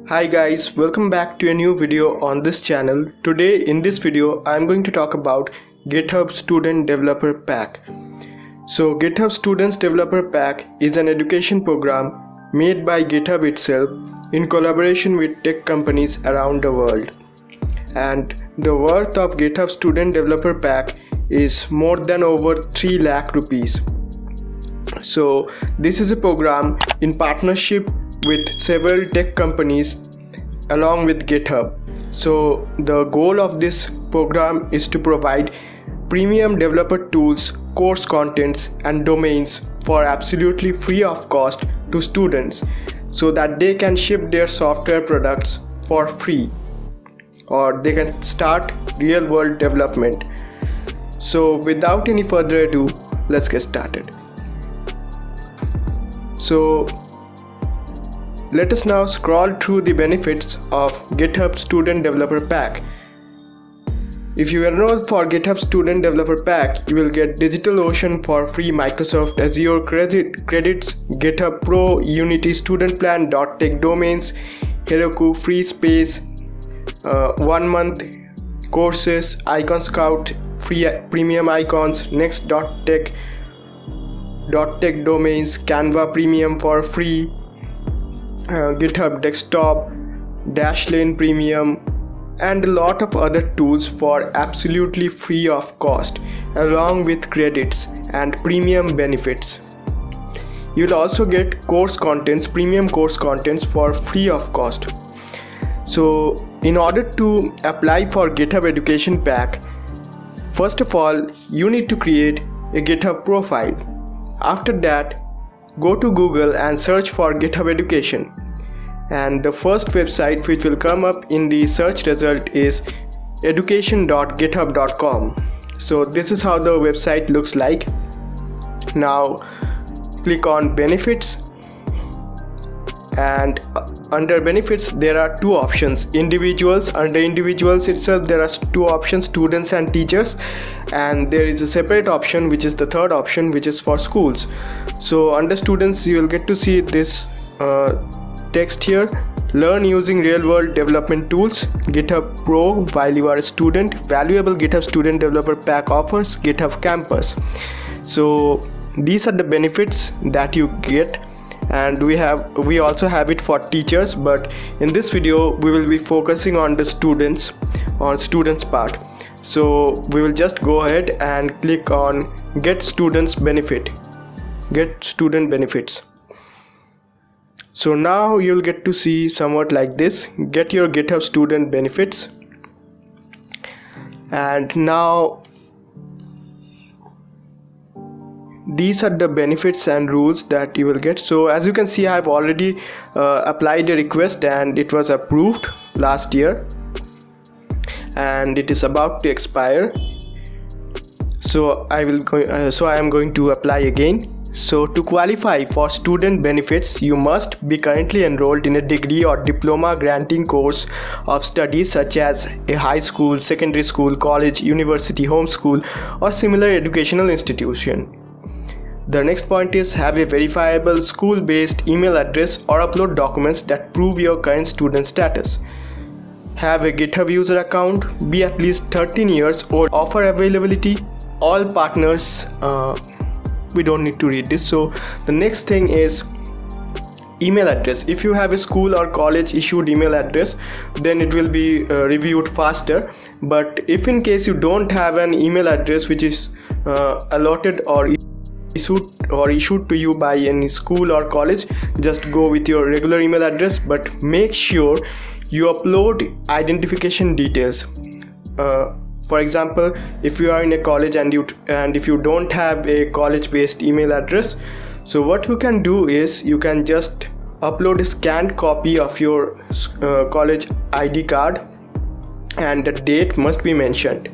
Hi guys, welcome back to a new video on this channel. Today in this video I am going to talk about GitHub Student Developer Pack. So GitHub Students Developer Pack is an education program made by GitHub itself in collaboration with tech companies around the world. And the worth of GitHub Student Developer Pack is more than over 3 lakh rupees. So this is a program in partnership with several tech companies along with GitHub. So the goal of this program is to provide premium developer tools, course contents and domains for absolutely free of cost to students so that they can ship their software products for free or they can start real world development. So without any further ado, let's get started. So let us now scroll through the benefits of GitHub Student Developer Pack. If you enroll for GitHub Student Developer Pack, you will get DigitalOcean for free, Microsoft Azure credits, GitHub Pro, Unity Student Plan, .tech domains, Heroku free space, 1 month courses, Icon Scout, free premium icons, Next.tech domains, Canva Premium for free, GitHub Desktop, Dashlane Premium and a lot of other tools for absolutely free of cost along with credits and premium benefits. You'll also get course contents, premium course contents for free of cost. So in order to apply for GitHub Education Pack, first of all you need to create a GitHub profile. After that, go to Google and search for GitHub Education, and the first website which will come up in the search result is education.github.com. so this is how the website looks like. Now click on benefits, and under benefits there are two options: individuals. Under individuals itself there are two options, students and teachers, and there is a separate option which is the third option, which is for schools. So under students you will get to see this text here: learn using real world development tools, GitHub Pro while you are a student, valuable GitHub Student Developer Pack offers, GitHub Campus. So these are the benefits that you get, and we also have it for teachers, but in this video we will be focusing on the students part. So we will just go ahead and click on get student benefits. So now you'll get to see somewhat like this: get your GitHub student benefits. And now these are the benefits and rules that you will get. So as you can see, I have already applied a request and it was approved last year and it is about to expire. So I am going to apply again. So to qualify for student benefits, you must be currently enrolled in a degree or diploma granting course of study such as a high school, secondary school, college, university, homeschool or similar educational institution. The next point is have a verifiable school-based email address or upload documents that prove your current student status. Have a GitHub user account, be at least 13 years old, offer availability, all partners. We don't need to read this. So the next thing is email address. If you have a school or college issued email address, then it will be reviewed faster. But if in case you don't have an email address which is allotted or issued to you by any school or college, just go with your regular email address, but make sure you upload identification details. For example, if you are in a college and if you don't have a college based email address, so what you can do is you can just upload a scanned copy of your college ID card and the date must be mentioned.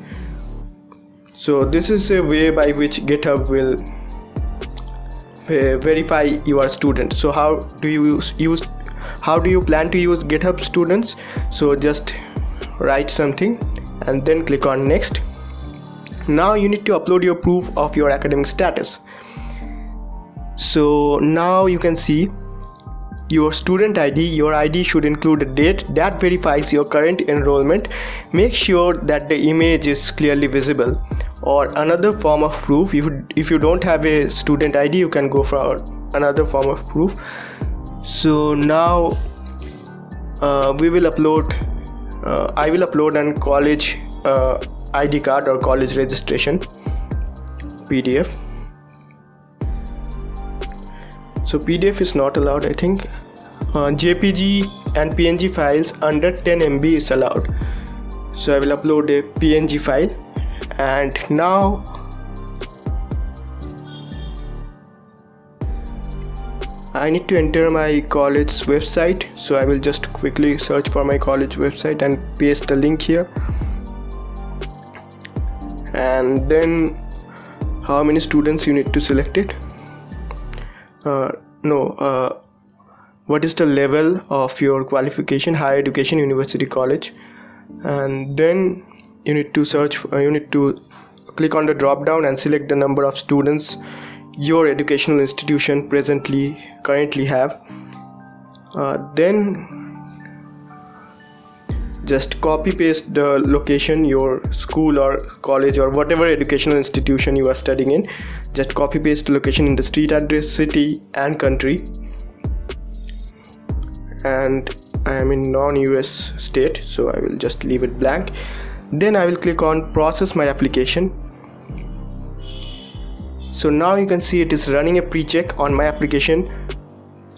So this is a way by which GitHub will verify you are a student. So how do you plan to use GitHub Students? So just write something and then click on next. Now you need to upload your proof of your academic status. So now you can see your student ID. Your ID should include a date that verifies your current enrollment. Make sure that the image is clearly visible. Or another form of proof, if you don't have a student ID, you can go for another form of proof. So now we will upload I will upload an college ID card or college registration PDF. So PDF is not allowed, I think. JPG and PNG files under 10 MB is allowed. So I will upload a PNG file, and now I need to enter my college website. So I will just quickly search for my college website and paste the link here. And then how many students you need to select it. What is the level of your qualification, higher education, university, college. And then you need to click on the drop down and select the number of students your educational institution currently have. Then just copy paste the location, your school or college or whatever educational institution you are studying in. Just copy paste the location in the street address, city and country. And I am in non-US state, so I will just leave it blank. Then I will click on process my application. So now you can see it is running a pre-check on my application,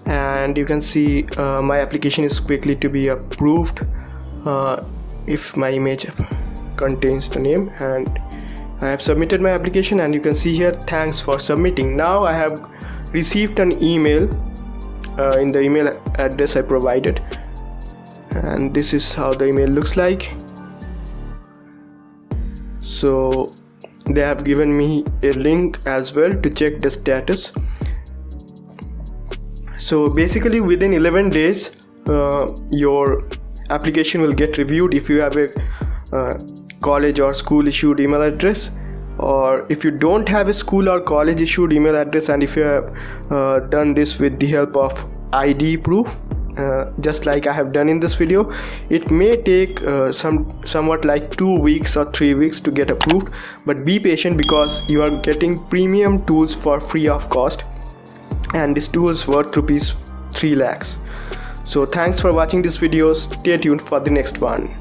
and you can see my application is quickly to be approved if my image contains the name. And I have submitted my application, and you can see here, thanks for submitting. Now I have received an email in the email address I provided, and this is how the email looks like. So they have given me a link as well to check the status. So basically within 11 days your application will get reviewed if you have a college or school issued email address, or if you don't have a school or college issued email address, and if you have done this with the help of ID proof, just like I have done in this video. It may take somewhat like 2 weeks or 3 weeks to get approved, but be patient because you are getting premium tools for free of cost, and this tool is worth rupees 3 lakhs. So thanks for watching this video. Stay tuned for the next one.